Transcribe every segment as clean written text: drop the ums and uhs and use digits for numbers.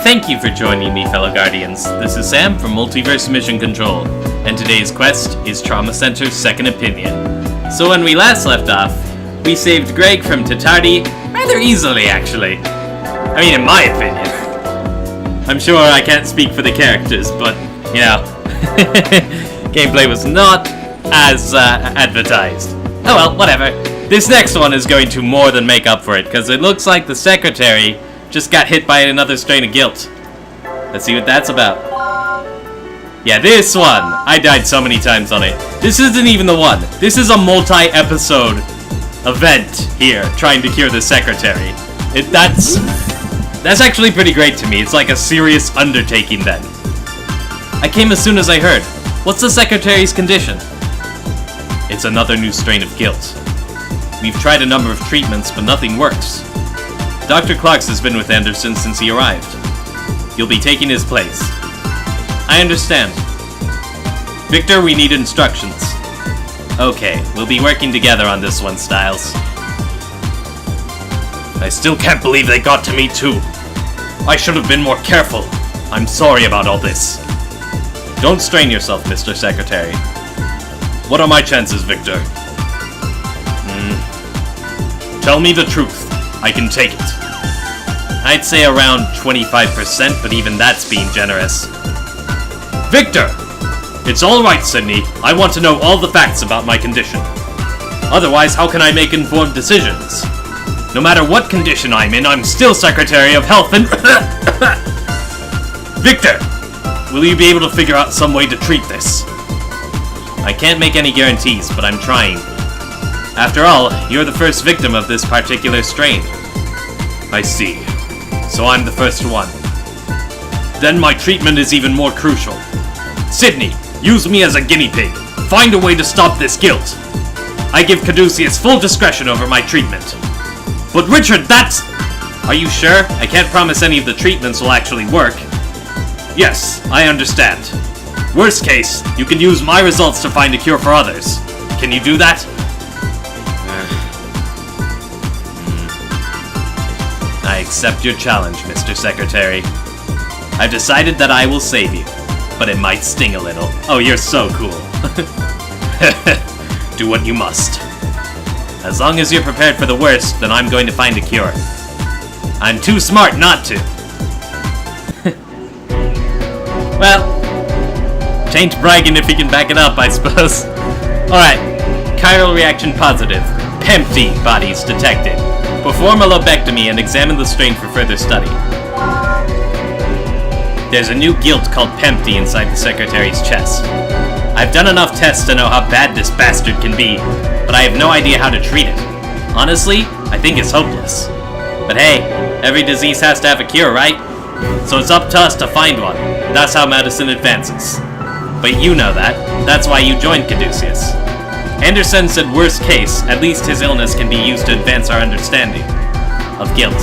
Thank you for joining me, fellow Guardians. This is Sam from Multiverse Mission Control, and today's quest is Trauma Center's Second Opinion. So when we last left off, we saved Greg from Tatardi rather easily, actually. I mean, in my opinion. I'm sure I can't speak for the characters, but, you know, gameplay was not as advertised. Oh well, whatever. This next one is going to more than make up for it, because it looks like the secretary just got hit by another strain of guilt. Let's see what that's about. Yeah, this one! I died so many times on it. This isn't even the one. This is a multi-episode event here, trying to cure the secretary. That's actually pretty great to me. It's like a serious undertaking then. I came as soon as I heard. What's the secretary's condition? It's another new strain of guilt. We've tried a number of treatments, but nothing works. Dr. Clarks has been with Anderson since he arrived. You'll be taking his place. I understand. Victor, we need instructions. Okay, we'll be working together on this one, Styles. I still can't believe they got to me too. I should have been more careful. I'm sorry about all this. Don't strain yourself, Mr. Secretary. What are my chances, Victor? Tell me the truth. I can take it. I'd say around 25%, but even that's being generous. Victor! It's alright, Sydney. I want to know all the facts about my condition. Otherwise, how can I make informed decisions? No matter what condition I'm in, I'm still Secretary of Health and... Victor! Will you be able to figure out some way to treat this? I can't make any guarantees, but I'm trying. After all, you're the first victim of this particular strain. I see. So I'm the first one. Then my treatment is even more crucial. Sydney, use me as a guinea pig. Find a way to stop this guilt. I give Caduceus full discretion over my treatment. But Richard, that's... Are you sure? I can't promise any of the treatments will actually work. Yes, I understand. Worst case, you can use my results to find a cure for others. Can you do that? I accept your challenge, Mr. Secretary. I've decided that I will save you, but it might sting a little. Oh, you're so cool. Do what you must. As long as you're prepared for the worst, then I'm going to find a cure. I'm too smart not to. Well, tain't bragging if he can back it up, I suppose. Alright, chiral reaction positive. Pempti bodies detected. Perform a lobectomy and examine the strain for further study. There's a new guilt called Pempti inside the Secretary's chest. I've done enough tests to know how bad this bastard can be, but I have no idea how to treat it. Honestly, I think it's hopeless. But hey, every disease has to have a cure, right? So it's up to us to find one. That's how medicine advances. But you know that. That's why you joined Caduceus. Anderson said worst case, at least his illness can be used to advance our understanding of guilt.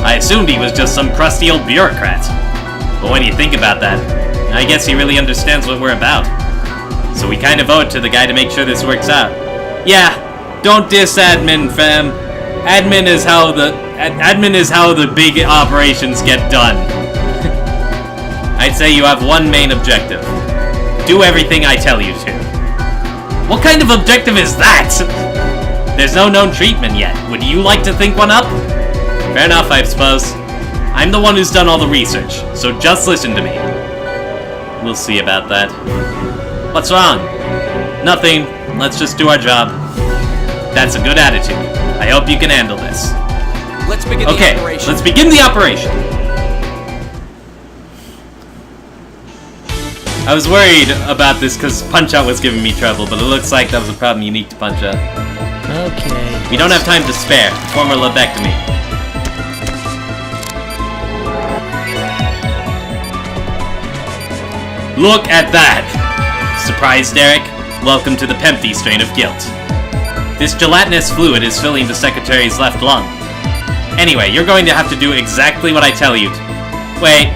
I assumed he was just some crusty old bureaucrat. But when you think about that, I guess he really understands what we're about. So we kind of owe it to the guy to make sure this works out. Yeah, don't diss admin, fam. Admin is how the big operations get done. I'd say you have one main objective. Do everything I tell you to. What kind of objective is that? There's no known treatment yet. Would you like to think one up? Fair enough, I suppose. I'm the one who's done all the research, so just listen to me. We'll see about that. What's wrong? Nothing. Let's just do our job. That's a good attitude. I hope you can handle this. Let's begin the operation. Okay, let's begin the operation. I was worried about this because Punch-Out was giving me trouble, but it looks like that was a problem unique to Punch-Out. Okay. We don't have time to spare. Perform a lobectomy. Look at that! Surprised, Derek? Welcome to the Pempti strain of guilt. This gelatinous fluid is filling the Secretary's left lung. Anyway, you're going to have to do exactly what I tell you. Wait.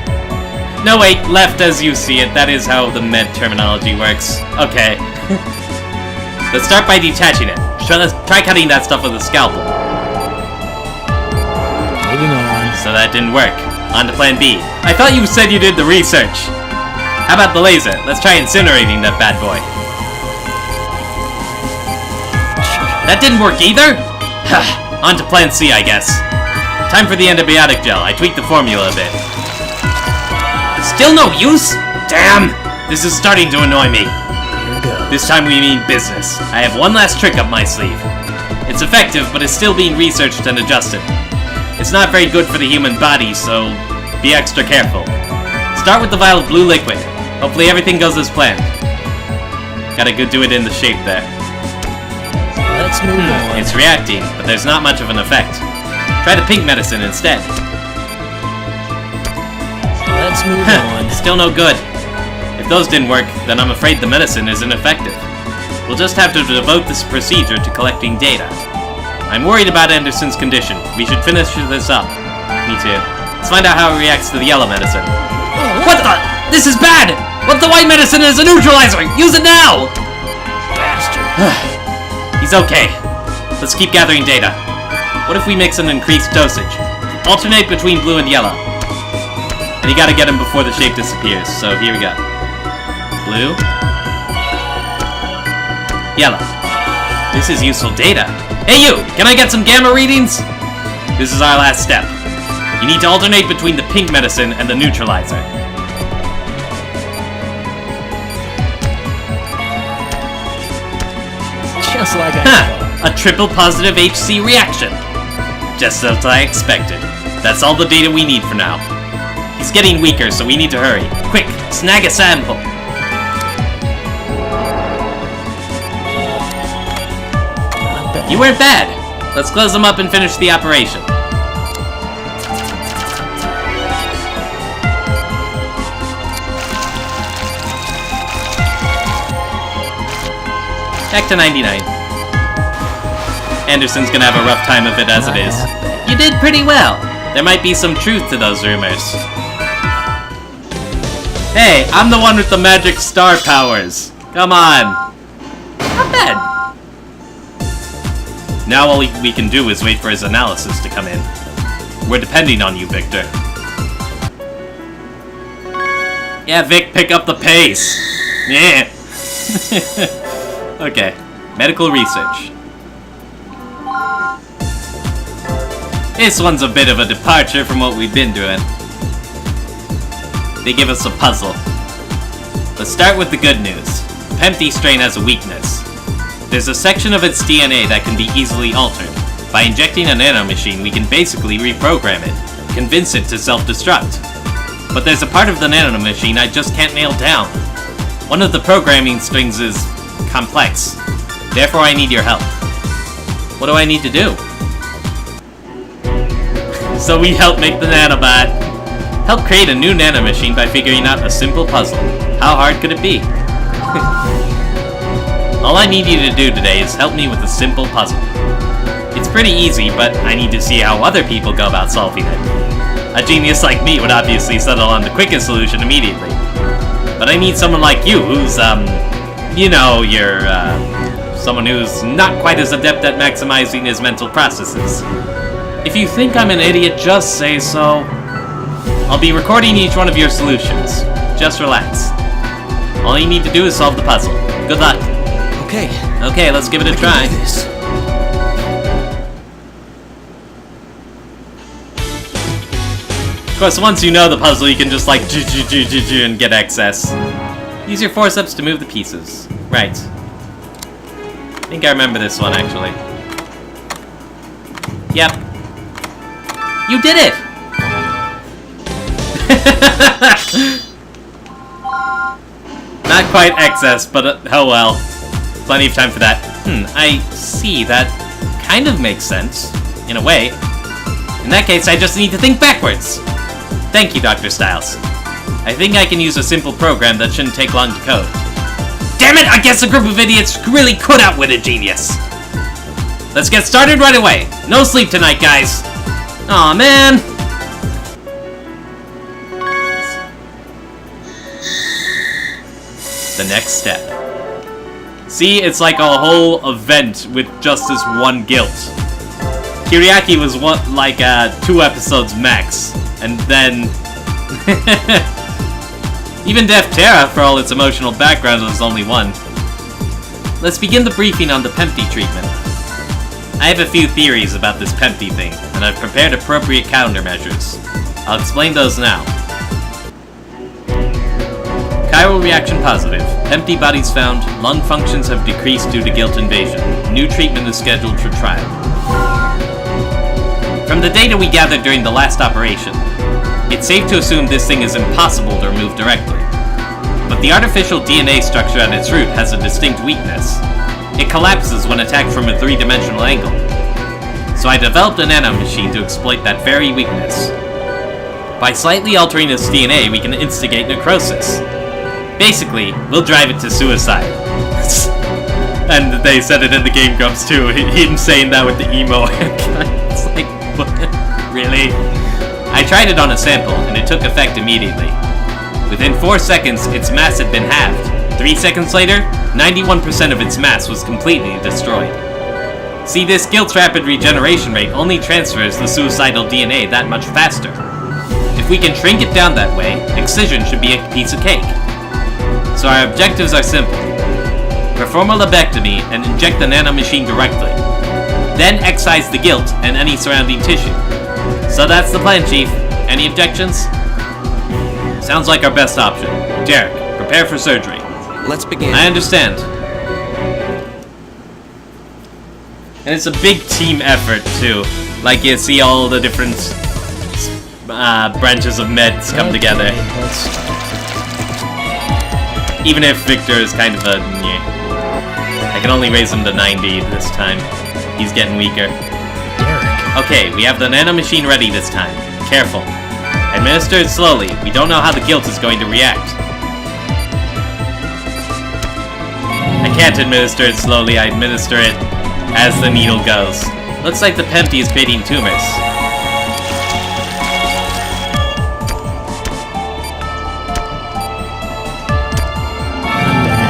No, wait, left as you see it. That is how the med terminology works. Okay. Let's start by detaching it. Try cutting that stuff with a scalpel. Moving on. So that didn't work. On to plan B. I thought you said you did the research. How about the laser? Let's try incinerating that bad boy. That didn't work either? On to plan C, I guess. Time for the antibiotic gel. I tweaked the formula a bit. Still no use? Damn! This is starting to annoy me. This time we mean business. I have one last trick up my sleeve. It's effective, but it's still being researched and adjusted. It's not very good for the human body, so be extra careful. Start with the vial of blue liquid. Hopefully everything goes as planned. Gotta go do it in the shape there. Let's move on. It's reacting, but there's not much of an effect. Try the pink medicine instead. Let's move on. Still no good. If those didn't work, then I'm afraid the medicine isn't effective. We'll just have to devote this procedure to collecting data. I'm worried about Anderson's condition. We should finish this up. Me too. Let's find out how it reacts to the yellow medicine. What the? This is bad! What the white medicine is a neutralizer! Use it now! Bastard. He's okay. Let's keep gathering data. What if we mix an increased dosage? Alternate between blue and yellow. And you gotta get him before the shape disappears, so here we go. Blue. Yellow. This is useful data. Hey you! Can I get some gamma readings? This is our last step. You need to alternate between the pink medicine and the neutralizer. Just like I thought. A triple positive HC reaction. Just as I expected. That's all the data we need for now. He's getting weaker, so we need to hurry. Quick, snag a sample. Not bad. You weren't bad. Let's close them up and finish the operation. Back to 99. Anderson's gonna have a rough time of it as it is. You did pretty well. There might be some truth to those rumors. Hey, I'm the one with the magic star powers. Come on. Not bad. Now all we can do is wait for his analysis to come in. We're depending on you, Victor. Yeah, Vic, pick up the pace. Yeah. Okay, medical research. This one's a bit of a departure from what we've been doing. They give us a puzzle. Let's start with the good news. Pempti strain has a weakness. There's a section of its DNA that can be easily altered. By injecting a nanomachine, we can basically reprogram it, convince it to self-destruct. But there's a part of the nanomachine I just can't nail down. One of the programming strings is complex. Therefore, I need your help. What do I need to do? So we help make the nanobot. Help create a new nanomachine by figuring out a simple puzzle. How hard could it be? All I need you to do today is help me with a simple puzzle. It's pretty easy, but I need to see how other people go about solving it. A genius like me would obviously settle on the quickest solution immediately. But I need someone like you who's, you know, you're, someone who's not quite as adept at maximizing his mental processes. If you think I'm an idiot, just say so. I'll be recording each one of your solutions. Just relax. All you need to do is solve the puzzle. Good luck. Okay. Okay, let's give it a try. Of course, once you know the puzzle, you can just like and get access. Use your forceps to move the pieces. Right. I think I remember this one, actually. Yep. You did it! Not quite excess, but oh well. Plenty of time for that. I see. That kind of makes sense. In a way. In that case, I just need to think backwards. Thank you, Dr. Styles. I think I can use a simple program that shouldn't take long to code. Damn it! I guess a group of idiots really could outwit a genius! Let's get started right away! No sleep tonight, guys! Aw, man! The next step. See, it's like a whole event with just this one guilt. Kiriaki was like 2 episodes max, and then even Defterra, for all its emotional background, was only 1. Let's begin the briefing on the Pempti treatment. I have a few theories about this Pempti thing, and I've prepared appropriate countermeasures. I'll explain those now. Chiral reaction positive. Pempti bodies found. Lung functions have decreased due to guilt invasion. New treatment is scheduled for trial. From the data we gathered during the last operation, it's safe to assume this thing is impossible to remove directly. But the artificial DNA structure at its root has a distinct weakness. It collapses when attacked from a 3-dimensional angle. So I developed a nanomachine to exploit that very weakness. By slightly altering its DNA, we can instigate necrosis. Basically, we'll drive it to suicide. And they said it in the Game Grumps too, him saying that with the emo haircut. It's like, what? Really? I tried it on a sample, and it took effect immediately. Within 4 seconds, its mass had been halved. 3 seconds later, 91% of its mass was completely destroyed. See, this guilt's rapid regeneration rate only transfers the suicidal DNA that much faster. If we can shrink it down that way, excision should be a piece of cake. So our objectives are simple. Perform a lobectomy and inject the nanomachine directly. Then excise the guilt and any surrounding tissue. So that's the plan, Chief. Any objections? Sounds like our best option. Derek, prepare for surgery. Let's begin. I understand. And it's a big team effort, too. Like, you see all the different branches of meds come together. Let's start. Even if Victor is kind of a... I can only raise him to 90 this time. He's getting weaker. Derek. Okay, we have the nanomachine ready this time. Careful. Administer it slowly. We don't know how the guilt is going to react. I can't administer it slowly. I administer it as the needle goes. Looks like the Pempti is creating tumors.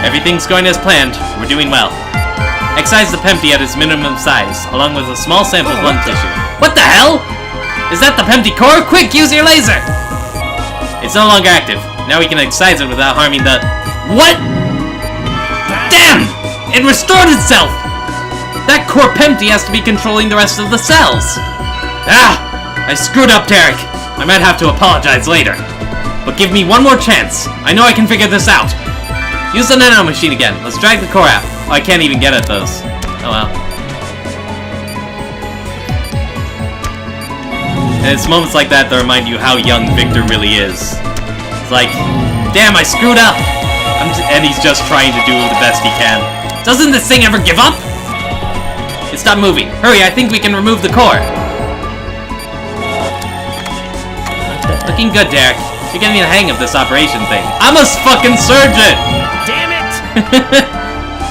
Everything's going as planned. We're doing well. Excise the Pempti at its minimum size, along with a small sample of lung tissue. What the hell? Is that the Pempti core? Quick, use your laser! It's no longer active. Now we can excise it without harming the... What? Damn! It restored itself! That core Pempti has to be controlling the rest of the cells. Ah! I screwed up, Derek. I might have to apologize later. But give me one more chance. I know I can figure this out. Use the nanomachine again. Let's drag the core out. Oh, I can't even get at those. Oh well. And it's moments like that that remind you how young Victor really is. It's like, damn, I screwed up! And he's just trying to do the best he can. Doesn't this thing ever give up? It stopped moving. Hurry, I think we can remove the core. Looking good, Derek. You're getting the hang of this operation thing. I'm a fucking surgeon! Damn it!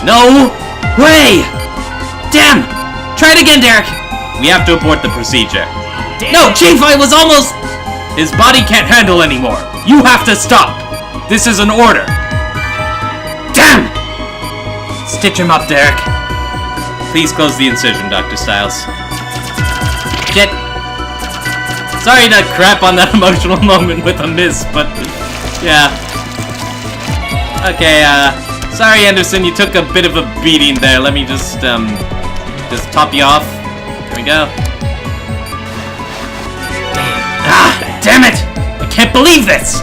No way! Damn! Try it again, Derek! We have to abort the procedure. Damn No, it. Chief, I was almost... His body can't handle anymore. You have to stop. This is an order. Damn! Stitch him up, Derek. Please close the incision, Dr. Styles. Shit. Sorry to crap on that emotional moment with a miss, but... Yeah. Okay, sorry, Anderson, you took a bit of a beating there. Let me just top you off. There we go. Ah, damn it! I can't believe this!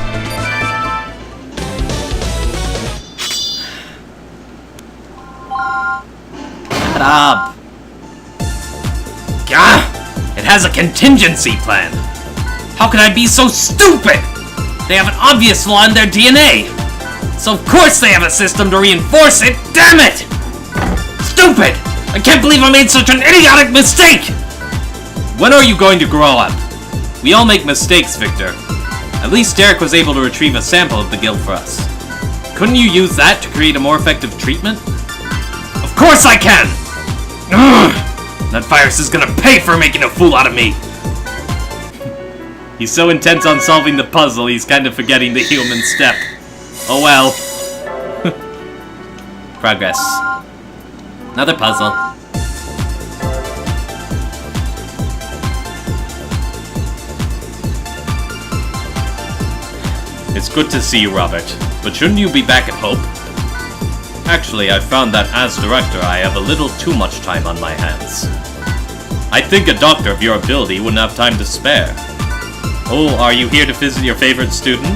Shut up. Gah! It has a contingency plan. How could I be so stupid? They have an obvious flaw in their DNA. So of course they have a system to reinforce it. Damn it! Stupid! I can't believe I made such an idiotic mistake! When are you going to grow up? We all make mistakes, Victor. At least Derek was able to retrieve a sample of the guild for us. Couldn't you use that to create a more effective treatment? Of course I can! Ugh! That virus is gonna pay for making a fool out of me! He's so intent on solving the puzzle, he's kind of forgetting the human step. Oh well. Progress. Another puzzle. It's good to see you, Robert. But shouldn't you be back at Hope? Actually, I've found that as director, I have a little too much time on my hands. I think a doctor of your ability wouldn't have time to spare. Oh, are you here to visit your favorite student?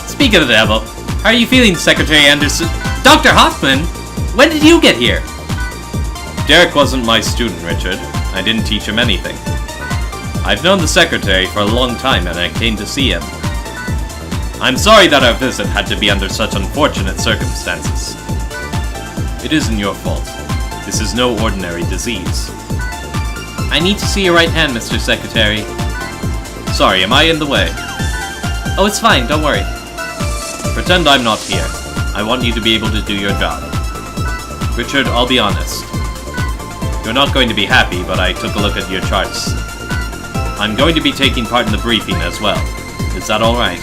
Speak of the devil, how are you feeling, Secretary Anderson? Dr. Hoffman? When did you get here? Derek wasn't my student, Richard. I didn't teach him anything. I've known the secretary for a long time and I came to see him. I'm sorry that our visit had to be under such unfortunate circumstances. It isn't your fault. This is no ordinary disease. I need to see your right hand, Mr. Secretary. Sorry, am I in the way? Oh, it's fine, don't worry. Pretend I'm not here. I want you to be able to do your job. Richard, I'll be honest. You're not going to be happy, but I took a look at your charts. I'm going to be taking part in the briefing as well. Is that alright?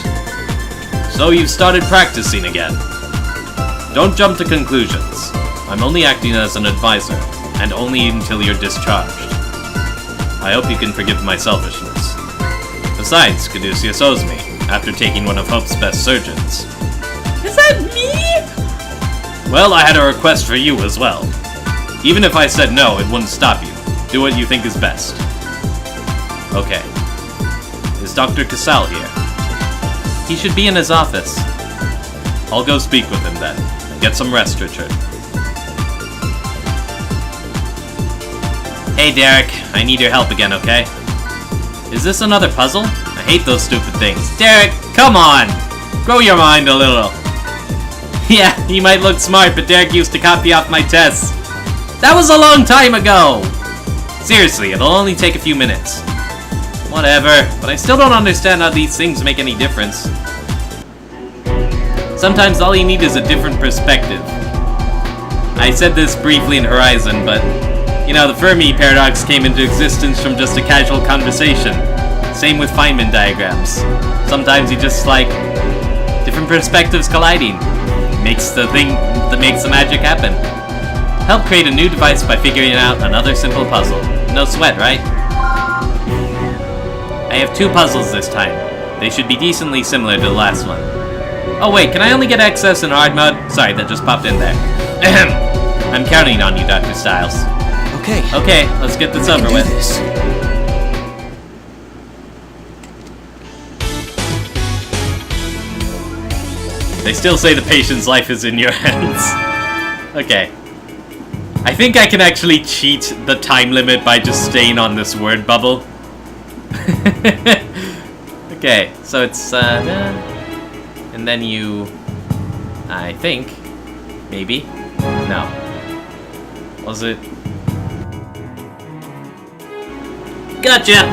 So you've started practicing again. Don't jump to conclusions. I'm only acting as an advisor, and only until you're discharged. I hope you can forgive my selfishness. Besides, Caduceus owes me, after taking one of Hope's best surgeons. Is that me? Well, I had a request for you as well. Even if I said no, it wouldn't stop you. Do what you think is best. Okay. Is Dr. Casal here? He should be in his office. I'll go speak with him then. Get some rest, Richard. Hey, Derek. I need your help again, okay? Is this another puzzle? I hate those stupid things. Derek, come on! Grow your mind a little. Yeah, he might look smart, but Derek used to copy off my tests. That was a long time ago! Seriously, it'll only take a few minutes. Whatever, but I still don't understand how these things make any difference. Sometimes all you need is a different perspective. I said this briefly in Horizon, but, you know, the Fermi paradox came into existence from just a casual conversation. Same with Feynman diagrams. Sometimes you just, like, different perspectives colliding. Makes the thing that makes the magic happen. Help create a new device by figuring out another simple puzzle. No sweat, right? I have 2 puzzles this time. They should be decently similar to the last one. Oh wait, can I only get access in hard mode? Sorry, that just popped in there. I'm counting on you, Dr. Styles. Okay. Okay, let's get this over with. This. They still say the patient's life is in your hands. Okay. I think I can actually cheat the time limit by just staying on this word bubble. Okay, so it's, and then you, I think, maybe, no, was it? Gotcha!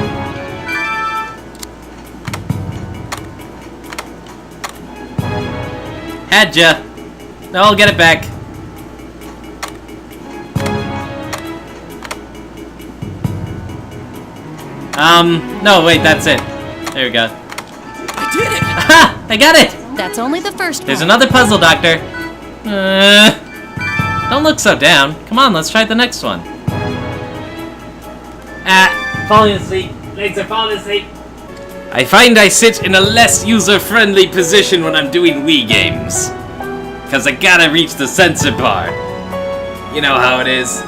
Hadja! No, I'll get it back. No, wait, that's it. There we go. I did it! Aha! I got it! That's only the first There's one. another puzzle, Doctor. Don't look so down. Come on, let's try the next one. Falling asleep. Legs are falling asleep. I find I sit in a less user-friendly position when I'm doing Wii games. Cause I gotta reach the sensor bar. You know how it is.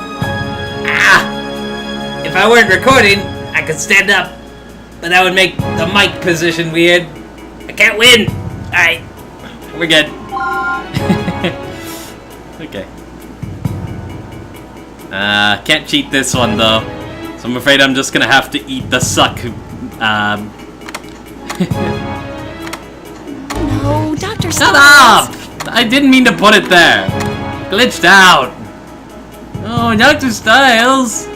If I weren't recording, I could stand up. But that would make the mic position weird. I can't win! Alright. We're good. Okay. Can't cheat this one though. So I'm afraid I'm just gonna have to eat the suck. No, Dr. Shut Styles. up! I didn't mean to put it there. Glitched out. Oh, Dr. Styles.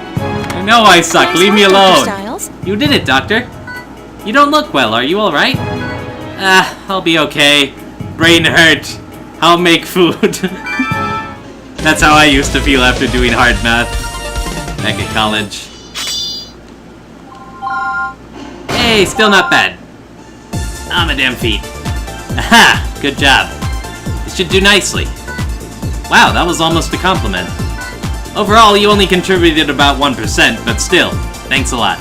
I know I suck. Nice Leave me work, alone. Dr. Styles. You did it, Doctor. You don't look well. Are you alright? I'll be okay. Brain hurt. I'll make food. That's how I used to feel after doing hard math. Back at college. Hey, still not bad. Ah, my damn feet. Aha! Good job. It should do nicely. Wow, that was almost a compliment. Overall, you only contributed about 1%, but still, thanks a lot.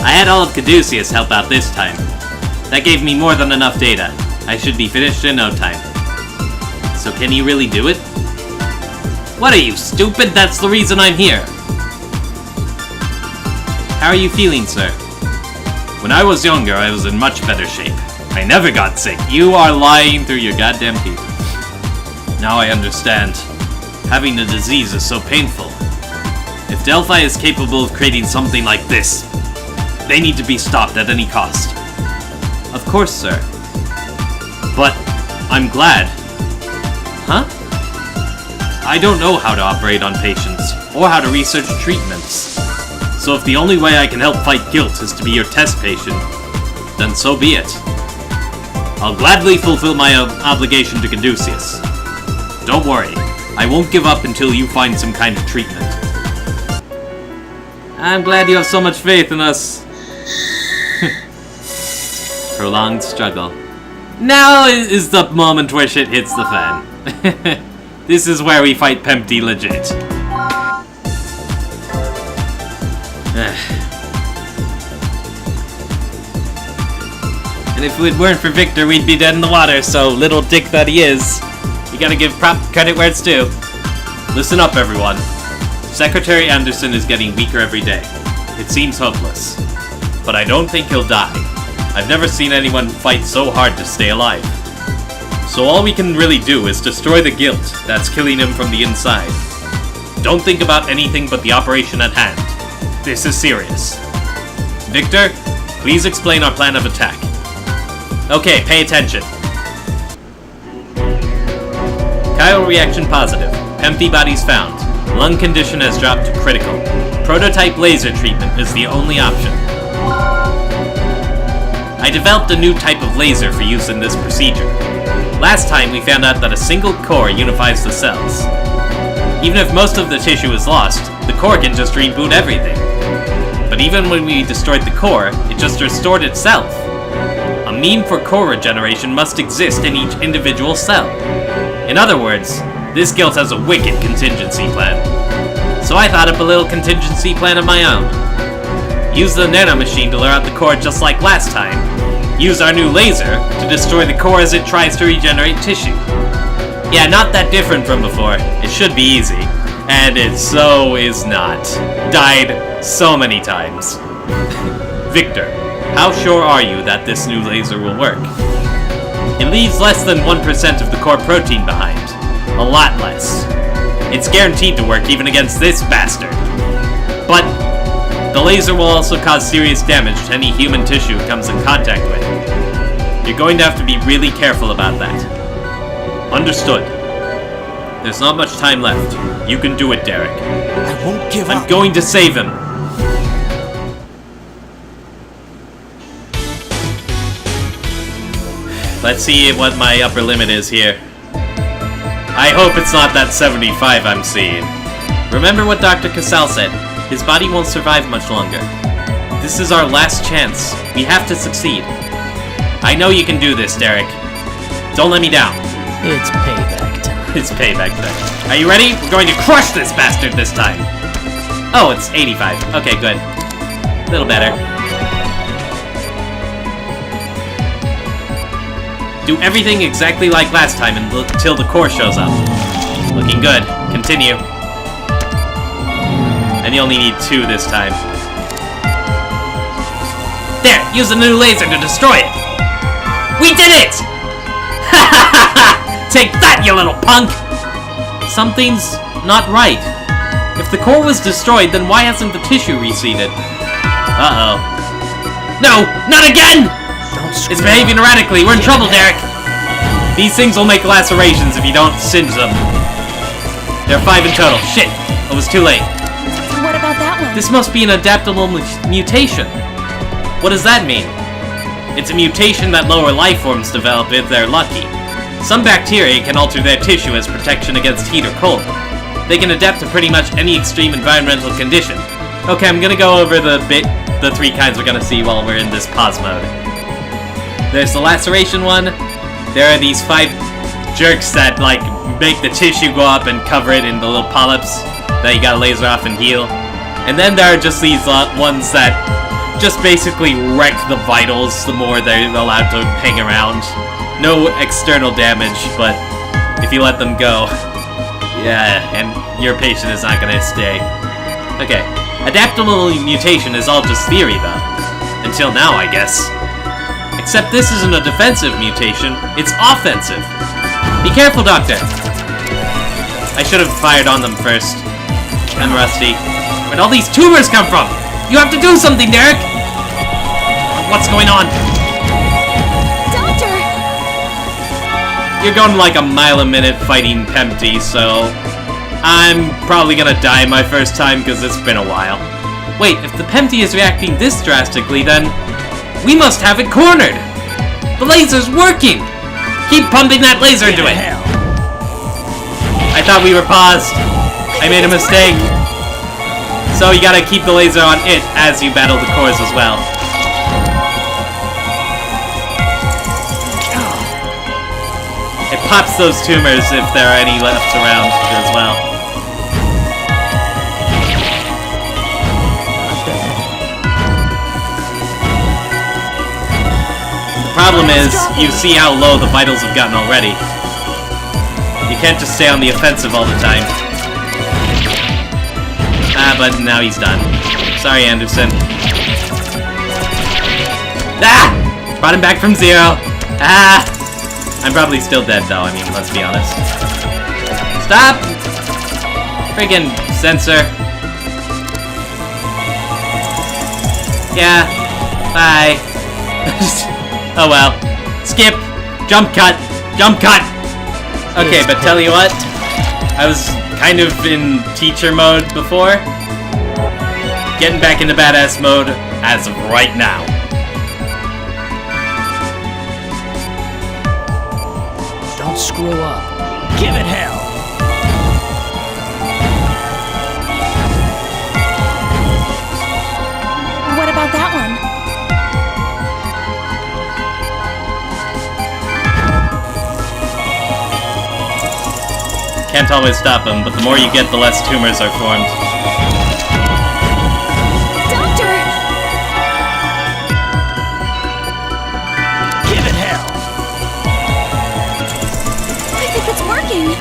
I had all of Caduceus help out this time. That gave me more than enough data. I should be finished in no time. So can you really do it? What are you, stupid? That's the reason I'm here. How are you feeling, sir? When I was younger, I was in much better shape. I never got sick. You are lying through your goddamn teeth. Now I understand. Having a disease is so painful. If Delphi is capable of creating something like this, they need to be stopped at any cost. Of course, sir. But I'm glad. Huh? I don't know how to operate on patients, or how to research treatments. So if the only way I can help fight guilt is to be your test patient, then so be it. I'll gladly fulfill my obligation to Caduceus. Don't worry, I won't give up until you find some kind of treatment. I'm glad you have so much faith in us. Prolonged struggle. Now is the moment where shit hits the fan. This is where we fight Pempti legit. And if it weren't for Victor, we'd be dead in the water, so little dick that he is, you gotta give credit where it's due. Listen up, everyone. Secretary Anderson is getting weaker every day. It seems hopeless. But I don't think he'll die. I've never seen anyone fight so hard to stay alive. So all we can really do is destroy the guilt that's killing him from the inside. Don't think about anything but the operation at hand. This is serious. Victor, please explain our plan of attack. Okay, pay attention. Chiral reaction positive. Pempti bodies found. Lung condition has dropped to critical. Prototype laser treatment is the only option. I developed a new type of laser for use in this procedure. Last time we found out that a single core unifies the cells. Even if most of the tissue is lost, the core can just reboot everything. But even when we destroyed the core, it just restored itself. A mean for core regeneration must exist in each individual cell. In other words, this guild has a wicked contingency plan. So I thought up a little contingency plan of my own. Use the nanomachine to lure out the core just like last time. Use our new laser to destroy the core as it tries to regenerate tissue. Yeah, not that different from before. It should be easy. And it so is not. Died so many times. Victor, how sure are you that this new laser will work? It leaves less than 1% of the core protein behind. A lot less. It's guaranteed to work even against this bastard. But the laser will also cause serious damage to any human tissue it comes in contact with. You're going to have to be really careful about that. Understood. There's not much time left. You can do it, Derek. I won't give up. I'm going to save him. Let's see what my upper limit is here. I hope it's not that 75 I'm seeing. Remember what Dr. Casal said. His body won't survive much longer. This is our last chance. We have to succeed. I know you can do this, Derek. Don't let me down. It's payback time. It's payback time. Are you ready? We're going to crush this bastard this time. Oh, it's 85. Okay, good. A little better. Do everything exactly like last time until the core shows up. Looking good. Continue. And you only need 2 this time. There! Use the new laser to destroy it! We did it! Ha ha ha ha! Take that, you little punk! Something's not right. If the core was destroyed, then why hasn't the tissue reseeded? Uh-oh. No! Not again! It's behaving erratically. We're in trouble, Derek. These things will make lacerations if you don't singe them. There are 5 in total. Shit! It was too late. What about that one? This must be an adaptable mutation. What does that mean? It's a mutation that lower life forms develop if they're lucky. Some bacteria can alter their tissue as protection against heat or cold. They can adapt to pretty much any extreme environmental condition. Okay, I'm gonna go over the 3 kinds we're gonna see while we're in this pause mode. There's the laceration one. There are these 5 jerks that, like, make the tissue go up and cover it in the little polyps that you gotta laser off and heal. And then there are just these ones that just basically wreck the vitals the more they're allowed to hang around. No external damage, but if you let them go, yeah, and your patient is not gonna stay. Okay, adaptable mutation is all just theory though. Until now, I guess. Except this isn't a defensive mutation, it's offensive. Be careful, Doctor. I should have fired on them first. I'm rusty. Where'd all these tumors come from? You have to do something, Derek! What's going on? Doctor! You're going like a mile a minute fighting Pempti, so I'm probably gonna die my first time because it's been a while. Wait, if the Pempti is reacting this drastically, then we must have it cornered! The laser's working! Keep pumping that laser into it! I thought we were paused. I made a mistake. So you gotta keep the laser on it as you battle the cores as well. It pops those tumors if there are any left around as well. The problem is, you see how low the vitals have gotten already. You can't just stay on the offensive all the time. Ah, but now he's done. Sorry, Anderson. Ah! Brought him back from 0. Ah! I'm probably still dead, though, I mean, let's be honest. Stop! Friggin' sensor. Yeah. Bye. Oh well. Skip! Jump cut! Jump cut! Okay, but tell you what, I was kind of in teacher mode before. Getting back into badass mode as of right now. Don't screw up. Give it hell! What about that one? Can't always stop them, but the more you get, the less tumors are formed. Doctor! Give it hell! I think it's working.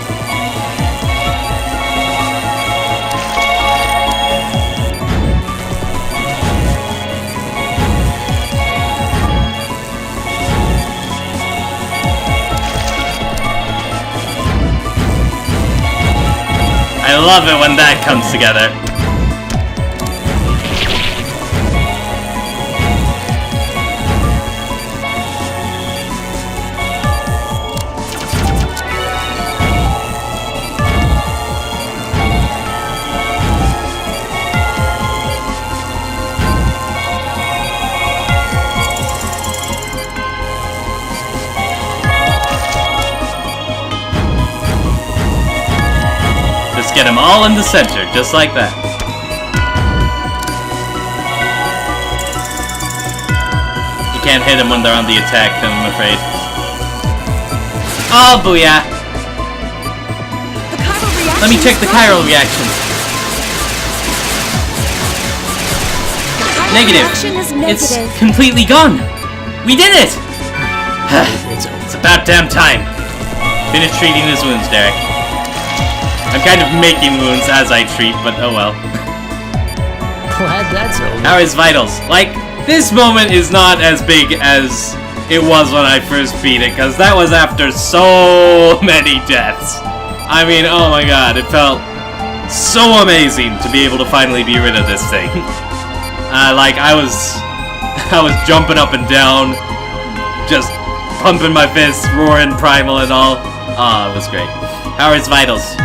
I love it when that comes together. Get them all in the center, just like that. You can't hit them when they're on the attack, I'm afraid. Oh, booyah! The chiral reaction. Let me check the chiral reaction. The chiral Negative. reaction is It's negative. completely gone. We did it! It's over. It's about damn time. Finish treating his wounds, Derek. I'm kind of making wounds as I treat, but oh well. Glad that's over. How are his vitals? Like, this moment is not as big as it was when I first beat it, because that was after so many deaths. I mean, oh my god, it felt so amazing to be able to finally be rid of this thing. Like, I was jumping up and down, just pumping my fists, roaring primal and all. Oh, it was great. How are his vitals?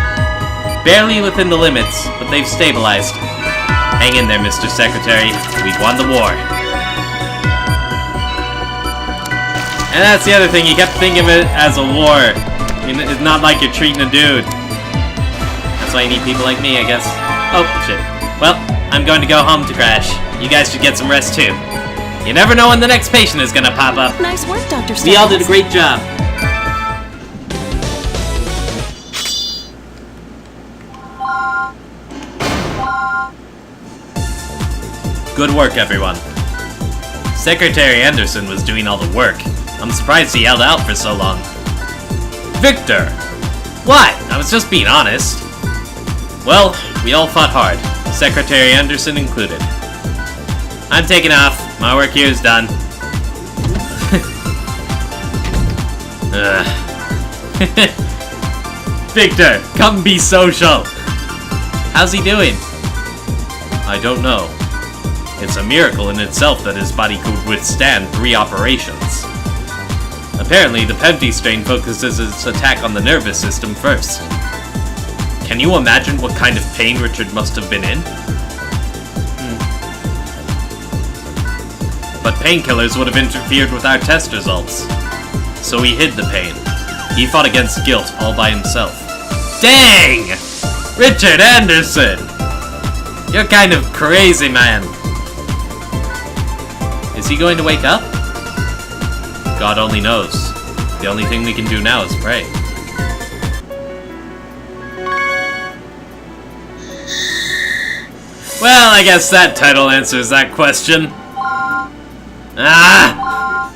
Barely within the limits, but they've stabilized. Hang in there, Mr. Secretary. We've won the war. And that's the other thing, you kept thinking of it as a war. I mean, it's not like you're treating a dude. That's why you need people like me, I guess. Oh, shit. Well, I'm going to go home to crash. You guys should get some rest too. You never know when the next patient is gonna pop up. Nice work, Dr. Stiles. We all did a great job. Good work, everyone. Secretary Anderson was doing all the work. I'm surprised he held out for so long. Victor! What? I was just being honest. Well, we all fought hard, Secretary Anderson included. I'm taking off. My work here is done. Victor, come be social! How's he doing? I don't know. It's a miracle in itself that his body could withstand 3 operations. Apparently, the Pempti strain focuses its attack on the nervous system first. Can you imagine what kind of pain Richard must have been in? But painkillers would have interfered with our test results. So he hid the pain. He fought against guilt all by himself. Dang! Richard Anderson! You're kind of crazy, man. Is he going to wake up? God only knows. The only thing we can do now is pray. Well, I guess that title answers that question. Ah!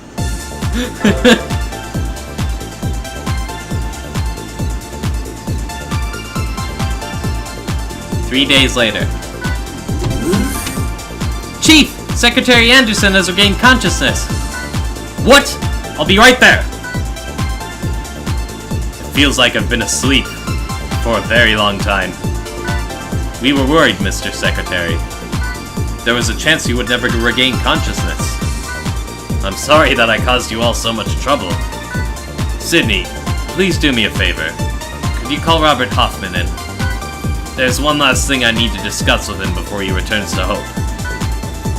3 days later. Chief! Secretary Anderson has regained consciousness. What? I'll be right there. It feels like I've been asleep for a very long time. We were worried, Mr. Secretary. There was a chance you would never regain consciousness. I'm sorry that I caused you all so much trouble. Sydney, please do me a favor. Could you call Robert Hoffman in? There's one last thing I need to discuss with him before he returns to Hope.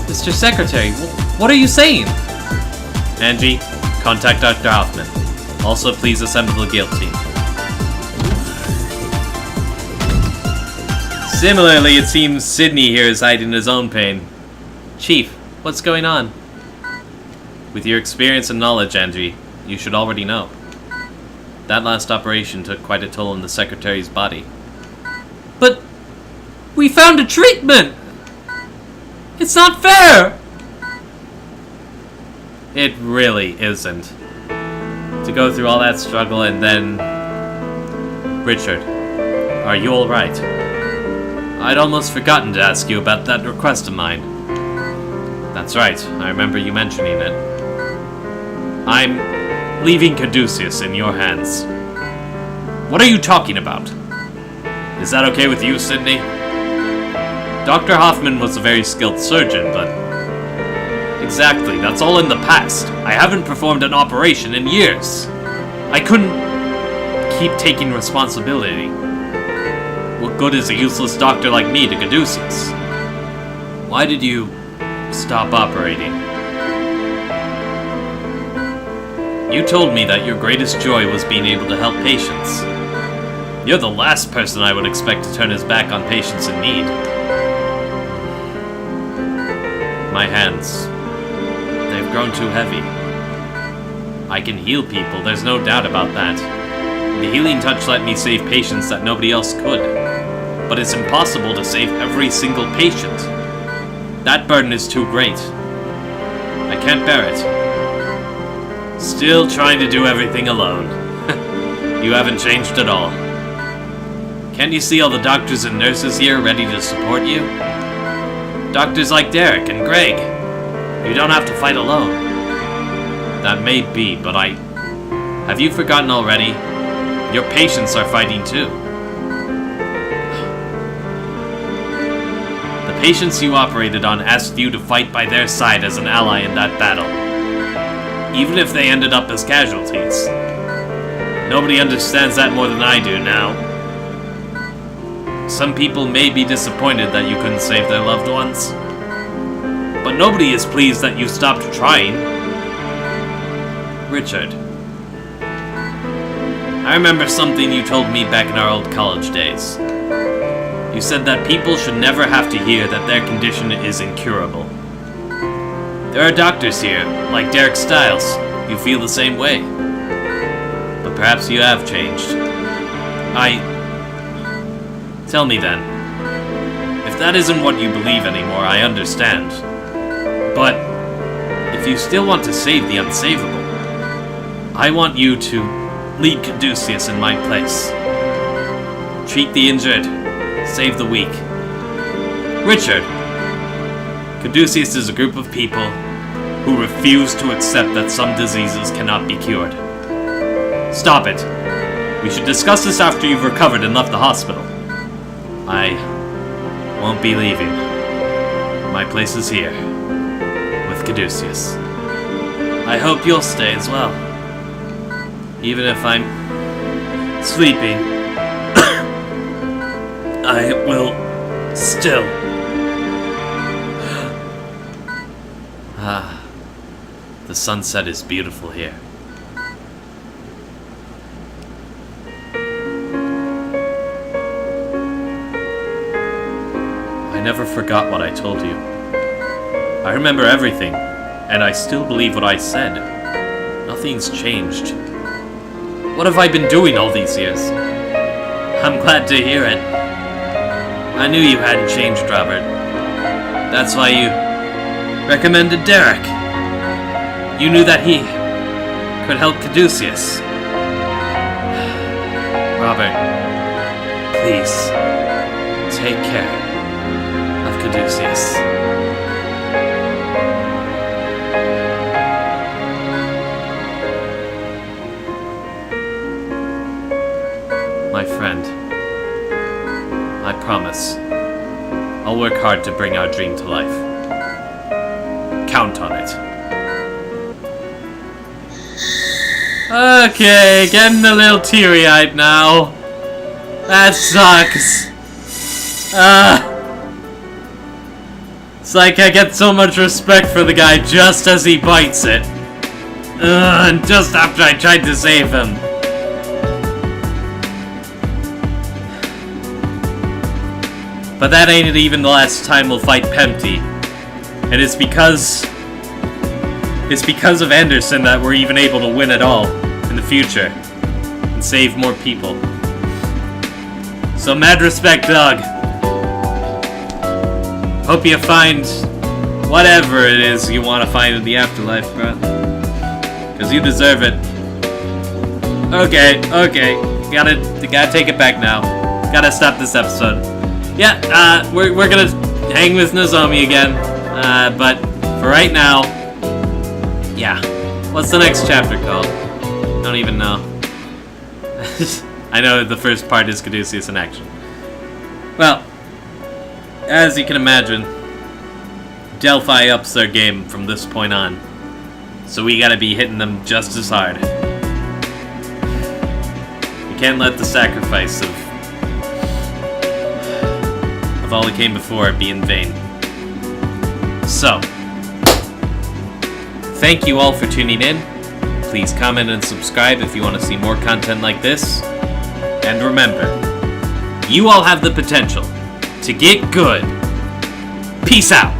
Mr. Secretary, what are you saying? Angie, contact Dr. Hoffman. Also, please assemble the guilt team. Similarly, it seems Sydney here is hiding his own pain. Chief, what's going on? With your experience and knowledge, Angie, you should already know. That last operation took quite a toll on the Secretary's body. But we found a treatment! It's not fair! It really isn't. To go through all that struggle and then... Richard, are you alright? I'd almost forgotten to ask you about that request of mine. That's right, I remember you mentioning it. I'm leaving Caduceus in your hands. What are you talking about? Is that okay with you, Sydney? Dr. Hoffman was a very skilled surgeon, but... Exactly, that's all in the past. I haven't performed an operation in years. I couldn't keep taking responsibility. What good is a useless doctor like me to Caduceus? Why did you stop operating? You told me that your greatest joy was being able to help patients. You're the last person I would expect to turn his back on patients in need. My hands. They've grown too heavy. I can heal people, there's no doubt about that. The healing touch let me save patients that nobody else could. But it's impossible to save every single patient. That burden is too great. I can't bear it. Still trying to do everything alone. You haven't changed at all. Can't you see all the doctors and nurses here ready to support you? Doctors like Derek and Greg. You don't have to fight alone. That may be, but have you forgotten already? Your patients are fighting too. The patients you operated on asked you to fight by their side as an ally in that battle. Even if they ended up as casualties. Nobody understands that more than I do now. Some people may be disappointed that you couldn't save their loved ones. But nobody is pleased that you stopped trying. Richard. I remember something you told me back in our old college days. You said that people should never have to hear that their condition is incurable. There are doctors here, like Derek Stiles, who feel the same way. But perhaps you have changed. Tell me then. If that isn't what you believe anymore, I understand. But if if you still want to save the unsavable, I want you to lead Caduceus in my place. Treat the injured, save the weak. Richard, Caduceus is a group of people who refuse to accept that some diseases cannot be cured. Stop it. We should discuss this after you've recovered and left the hospital. I won't be leaving. My place is here, with Caduceus. I hope you'll stay as well. Even if I'm sleeping, I will still. The sunset is beautiful here. I never forgot what I told you. I remember everything, and I still believe what I said. Nothing's changed. What have I been doing all these years? I'm glad to hear it. I knew you hadn't changed, Robert. That's why you recommended Derek. You knew that he could help Caduceus. Robert, please, take care of Caduceus. My friend, I promise, I'll work hard to bring our dream to life. Count on it. Okay, getting a little teary-eyed now. That sucks. It's like I get so much respect for the guy just as he bites it. And just after I tried to save him. But that ain't even the last time we'll fight Pempti. And it's because of Anderson that we're even able to win at all in the future and save more people. So mad respect, Doug. Hope you find whatever it is you want to find in the afterlife, bro. Cause you deserve it. Okay. Gotta take it back now. Gotta stop this episode. Yeah, we're gonna hang with Nozomi again. But for right now, yeah. What's the next chapter called? Don't even know. I know the first part is Caduceus in action. Well, as you can imagine, Delphi ups their game from this point on. So we gotta be hitting them just as hard. We can't let the sacrifice of all that came before be in vain. So, thank you all for tuning in. Please comment and subscribe if you want to see more content like this. And remember, you all have the potential to get good. Peace out.